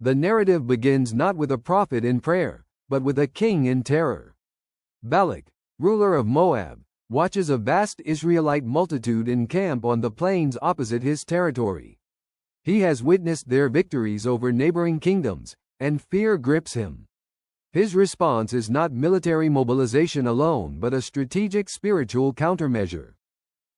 The narrative begins not with a prophet in prayer, but with a king in terror. Balak, ruler of Moab, watches a vast Israelite multitude encamp on the plains opposite his territory. He has witnessed their victories over neighboring kingdoms, and fear grips him. His response is not military mobilization alone but a strategic spiritual countermeasure.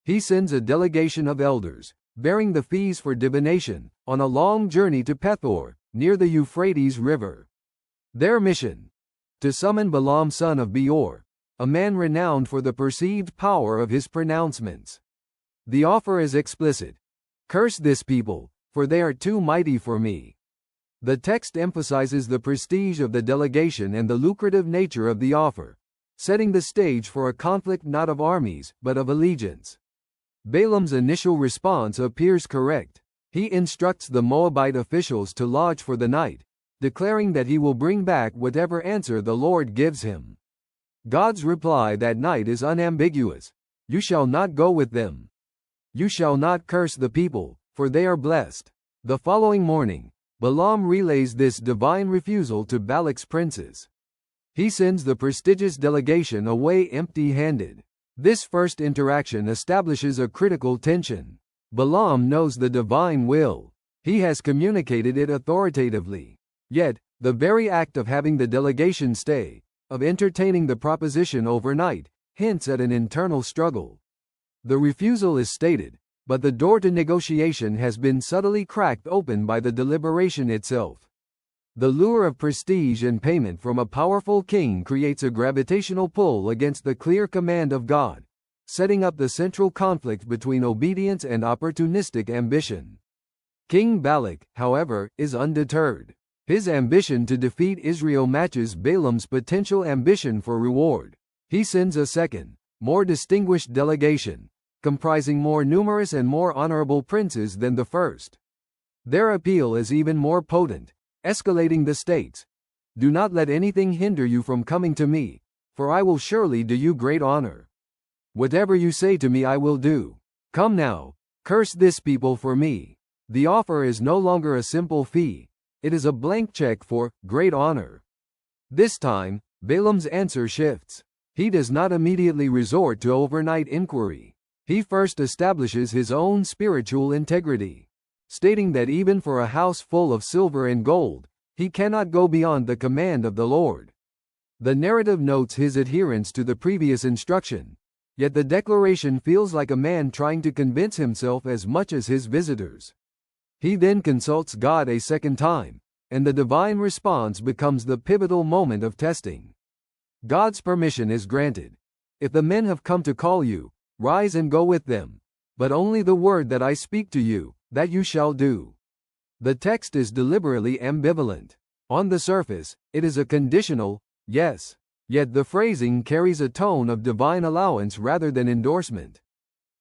He sends a delegation of elders, bearing the fees for divination, on a long journey to Pethor, near the Euphrates River. Their mission? To summon Balaam son of Beor, a man renowned for the perceived power of his pronouncements. The offer is explicit. Curse this people, for they are too mighty for me. The text emphasizes the prestige of the delegation and the lucrative nature of the offer, setting the stage for a conflict not of armies, but of allegiance. Balaam's initial response appears correct. He instructs the Moabite officials to lodge for the night, declaring that he will bring back whatever answer the Lord gives him. God's reply that night is unambiguous. You shall not go with them. You shall not curse the people, for they are blessed. The following morning, Balaam relays this divine refusal to Balak's princes. He sends the prestigious delegation away empty-handed. This first interaction establishes a critical tension. Balaam knows the divine will. He has communicated it authoritatively. Yet, the very act of having the delegation stay, of entertaining the proposition overnight, hints at an internal struggle. The refusal is stated, but the door to negotiation has been subtly cracked open by the deliberation itself. The lure of prestige and payment from a powerful king creates a gravitational pull against the clear command of God, setting up the central conflict between obedience and opportunistic ambition. King Balak, however, is undeterred. His ambition to defeat Israel matches Balaam's potential ambition for reward. He sends a second, more distinguished delegation, comprising more numerous and more honorable princes than the first. Their appeal is even more potent, escalating the stakes. Do not let anything hinder you from coming to me, for I will surely do you great honor. Whatever you say to me I will do. Come now, curse this people for me. The offer is no longer a simple fee. It is a blank check for great honor. This time, Balaam's answer shifts. He does not immediately resort to overnight inquiry. He first establishes his own spiritual integrity, stating that even for a house full of silver and gold, he cannot go beyond the command of the Lord. The narrative notes his adherence to the previous instruction, yet the declaration feels like a man trying to convince himself as much as his visitors. He then consults God a second time, and the divine response becomes the pivotal moment of testing. God's permission is granted. If the men have come to call you, rise and go with them. But only the word that I speak to you, that you shall do. The text is deliberately ambivalent. On the surface, it is a conditional, yes. Yet the phrasing carries a tone of divine allowance rather than endorsement.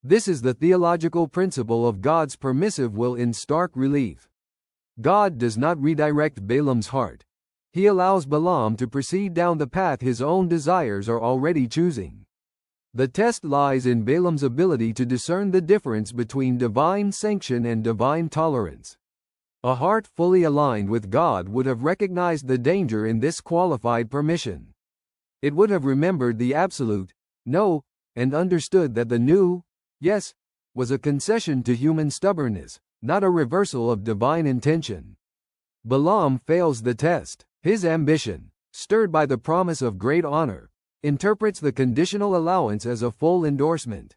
This is the theological principle of God's permissive will in stark relief. God does not redirect Balaam's heart. He allows Balaam to proceed down the path his own desires are already choosing. The test lies in Balaam's ability to discern the difference between divine sanction and divine tolerance. A heart fully aligned with God would have recognized the danger in this qualified permission. It would have remembered the absolute no, and understood that the new yes was a concession to human stubbornness, not a reversal of divine intention. Balaam fails the test. His ambition, stirred by the promise of great honor, interprets the conditional allowance as a full endorsement.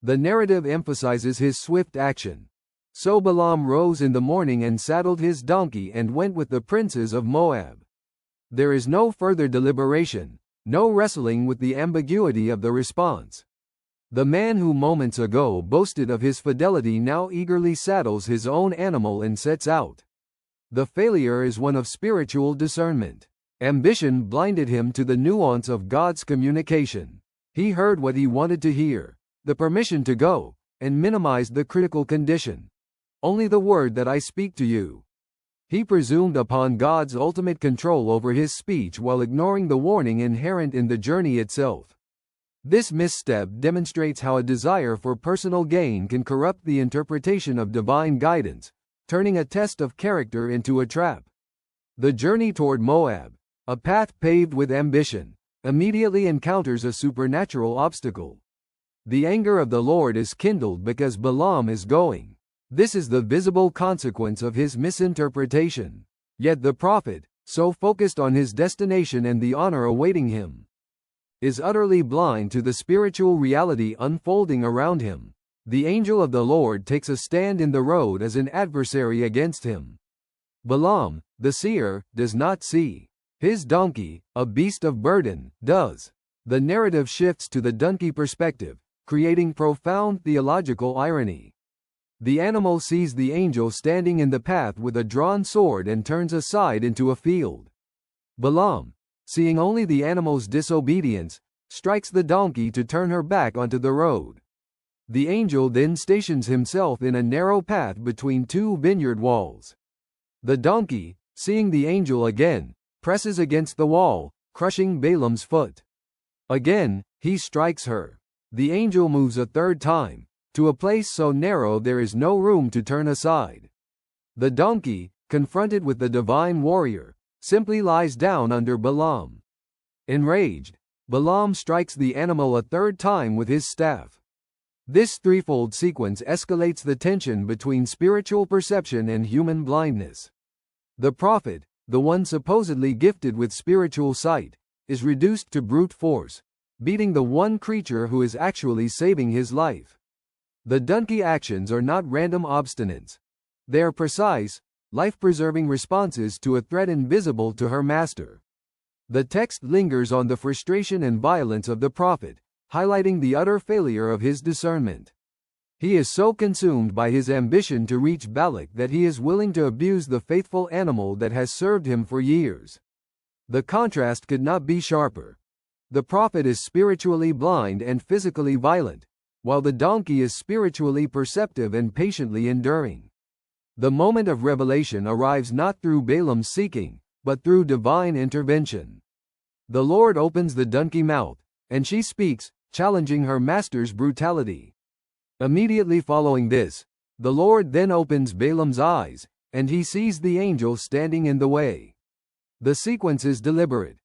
The narrative emphasizes his swift action. So Balaam rose in the morning and saddled his donkey and went with the princes of Moab. There is no further deliberation, no wrestling with the ambiguity of the response. The man who moments ago boasted of his fidelity now eagerly saddles his own animal and sets out. The failure is one of spiritual discernment. Ambition blinded him to the nuance of God's communication. He heard what he wanted to hear, the permission to go, and minimized the critical condition. Only the word that I speak to you. He presumed upon God's ultimate control over his speech while ignoring the warning inherent in the journey itself. This misstep demonstrates how a desire for personal gain can corrupt the interpretation of divine guidance, turning a test of character into a trap. The journey toward Moab, a path paved with ambition, immediately encounters a supernatural obstacle. The anger of the Lord is kindled because Balaam is going. This is the visible consequence of his misinterpretation. Yet the prophet, so focused on his destination and the honor awaiting him, is utterly blind to the spiritual reality unfolding around him. The angel of the Lord takes a stand in the road as an adversary against him. Balaam, the seer, does not see. His donkey, a beast of burden, does. The narrative shifts to the donkey perspective, creating profound theological irony. The animal sees the angel standing in the path with a drawn sword and turns aside into a field. Balaam, seeing only the animal's disobedience, strikes the donkey to turn her back onto the road. The angel then stations himself in a narrow path between two vineyard walls. The donkey, seeing the angel again, presses against the wall, crushing Balaam's foot. Again, he strikes her. The angel moves a third time, to a place so narrow there is no room to turn aside. The donkey, confronted with the divine warrior, simply lies down under Balaam. Enraged, Balaam strikes the animal a third time with his staff. This threefold sequence escalates the tension between spiritual perception and human blindness. The prophet, the one supposedly gifted with spiritual sight, is reduced to brute force, beating the one creature who is actually saving his life. The donkey actions are not random obstinance. They are precise, life-preserving responses to a threat invisible to her master. The text lingers on the frustration and violence of the prophet, highlighting the utter failure of his discernment. He is so consumed by his ambition to reach Balak that he is willing to abuse the faithful animal that has served him for years. The contrast could not be sharper. The prophet is spiritually blind and physically violent, while the donkey is spiritually perceptive and patiently enduring. The moment of revelation arrives not through Balaam's seeking, but through divine intervention. The Lord opens the donkey's mouth, and she speaks, challenging her master's brutality. Immediately following this, the Lord then opens Balaam's eyes, and he sees the angel standing in the way. The sequence is deliberate.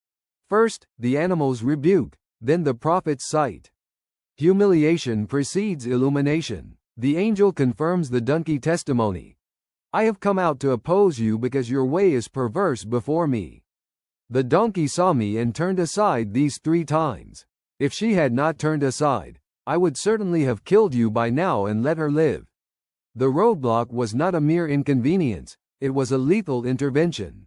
First, the animal's rebuke, then the prophet's sight. Humiliation precedes illumination. The angel confirms the donkey testimony. I have come out to oppose you because your way is perverse before me. The donkey saw me and turned aside these 3 times. If she had not turned aside, I would certainly have killed you by now and let her live. The roadblock was not a mere inconvenience, it was a lethal intervention.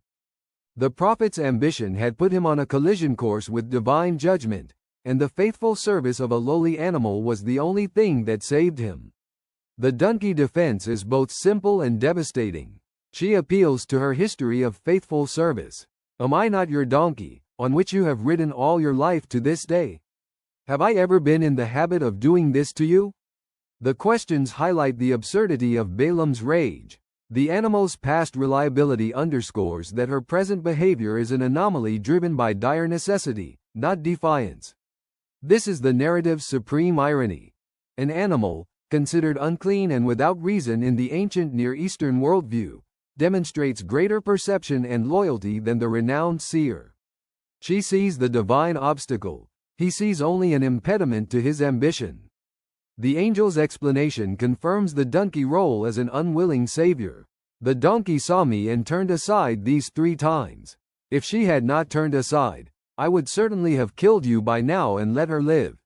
The prophet's ambition had put him on a collision course with divine judgment, and the faithful service of a lowly animal was the only thing that saved him. The donkey defense is both simple and devastating. She appeals to her history of faithful service. Am I not your donkey, on which you have ridden all your life to this day? Have I ever been in the habit of doing this to you? The questions highlight the absurdity of Balaam's rage. The animal's past reliability underscores that her present behavior is an anomaly driven by dire necessity, not defiance. This is the narrative's supreme irony. An animal, considered unclean and without reason in the ancient Near Eastern worldview, demonstrates greater perception and loyalty than the renowned seer. She sees the divine obstacle. He sees only an impediment to his ambition. The angel's explanation confirms the donkey's role as an unwilling savior. The donkey saw me and turned aside these 3 times. If she had not turned aside, I would certainly have killed you by now and let her live.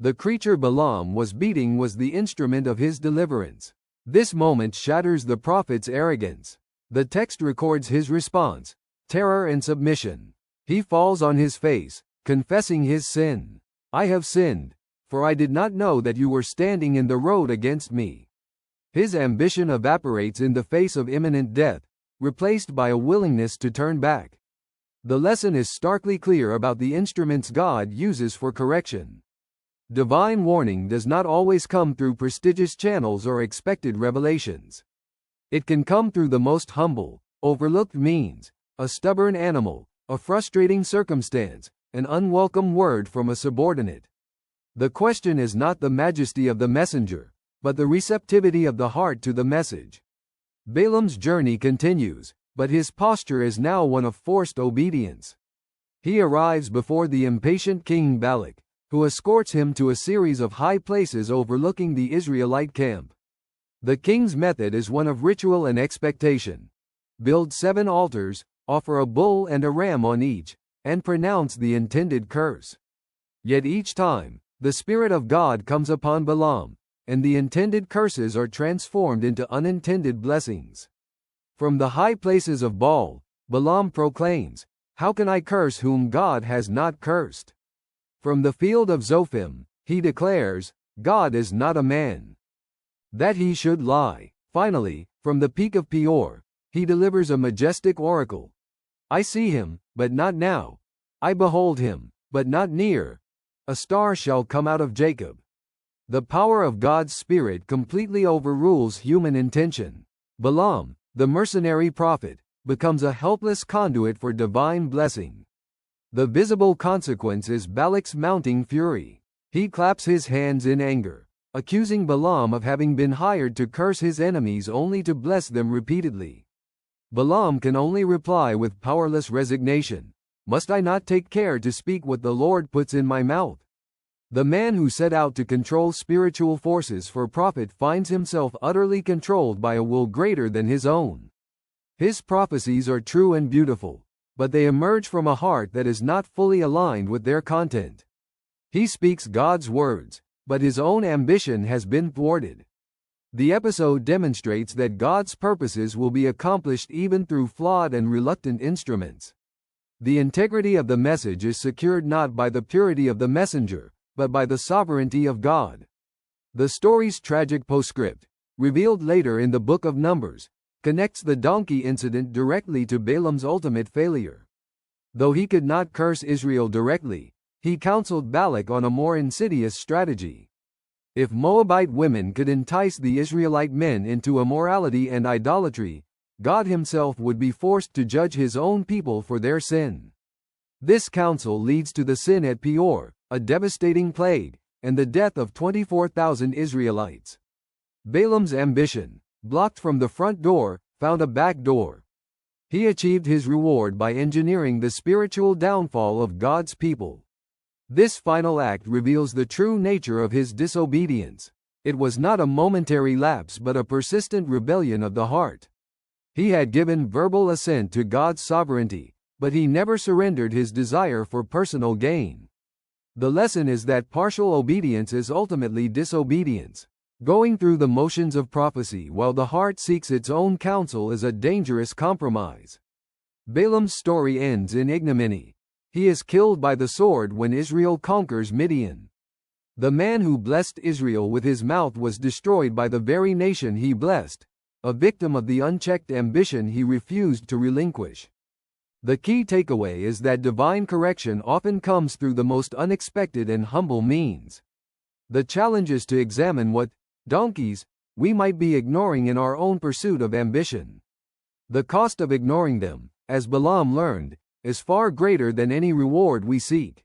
The creature Balaam was beating was the instrument of his deliverance. This moment shatters the prophet's arrogance. The text records his response, terror and submission. He falls on his face, confessing his sin. I have sinned, for I did not know that you were standing in the road against me. His ambition evaporates in the face of imminent death, replaced by a willingness to turn back. The lesson is starkly clear about the instruments God uses for correction. Divine warning does not always come through prestigious channels or expected revelations. It can come through the most humble, overlooked means: a stubborn animal, a frustrating circumstance, an unwelcome word from a subordinate. The question is not the majesty of the messenger, but the receptivity of the heart to the message. Balaam's journey continues, but his posture is now one of forced obedience. He arrives before the impatient king Balak, who escorts him to a series of high places overlooking the Israelite camp. The king's method is one of ritual and expectation. Build 7 altars, offer a bull and a ram on each, and pronounce the intended curse. Yet each time, the Spirit of God comes upon Balaam, and the intended curses are transformed into unintended blessings. From the high places of Baal, Balaam proclaims, "How can I curse whom God has not cursed?" From the field of Zophim, he declares, "God is not a man, that he should lie." Finally, from the peak of Peor, he delivers a majestic oracle. "I see him, but not now. I behold him, but not near. A star shall come out of Jacob." The power of God's Spirit completely overrules human intention. Balaam, the mercenary prophet, becomes a helpless conduit for divine blessing. The visible consequence is Balak's mounting fury. He claps his hands in anger, accusing Balaam of having been hired to curse his enemies only to bless them repeatedly. Balaam can only reply with powerless resignation, "Must I not take care to speak what the Lord puts in my mouth?" The man who set out to control spiritual forces for profit finds himself utterly controlled by a will greater than his own. His prophecies are true and beautiful, but they emerge from a heart that is not fully aligned with their content. He speaks God's words, but his own ambition has been thwarted. The episode demonstrates that God's purposes will be accomplished even through flawed and reluctant instruments. The integrity of the message is secured not by the purity of the messenger, but by the sovereignty of God. The story's tragic postscript, revealed later in the book of Numbers, connects the donkey incident directly to Balaam's ultimate failure. Though he could not curse Israel directly, he counseled Balak on a more insidious strategy. If Moabite women could entice the Israelite men into immorality and idolatry, God himself would be forced to judge his own people for their sin. This counsel leads to the sin at Peor, a devastating plague, and the death of 24,000 Israelites. Balaam's ambition, blocked from the front door, found a back door. He achieved his reward by engineering the spiritual downfall of God's people. This final act reveals the true nature of his disobedience. It was not a momentary lapse but a persistent rebellion of the heart. He had given verbal assent to God's sovereignty, but he never surrendered his desire for personal gain. The lesson is that partial obedience is ultimately disobedience. Going through the motions of prophecy while the heart seeks its own counsel is a dangerous compromise. Balaam's story ends in ignominy. He is killed by the sword when Israel conquers Midian. The man who blessed Israel with his mouth was destroyed by the very nation he blessed, a victim of the unchecked ambition he refused to relinquish. The key takeaway is that divine correction often comes through the most unexpected and humble means. The challenge is to examine what donkeys we might be ignoring in our own pursuit of ambition. The cost of ignoring them, as Balaam learned, is far greater than any reward we seek.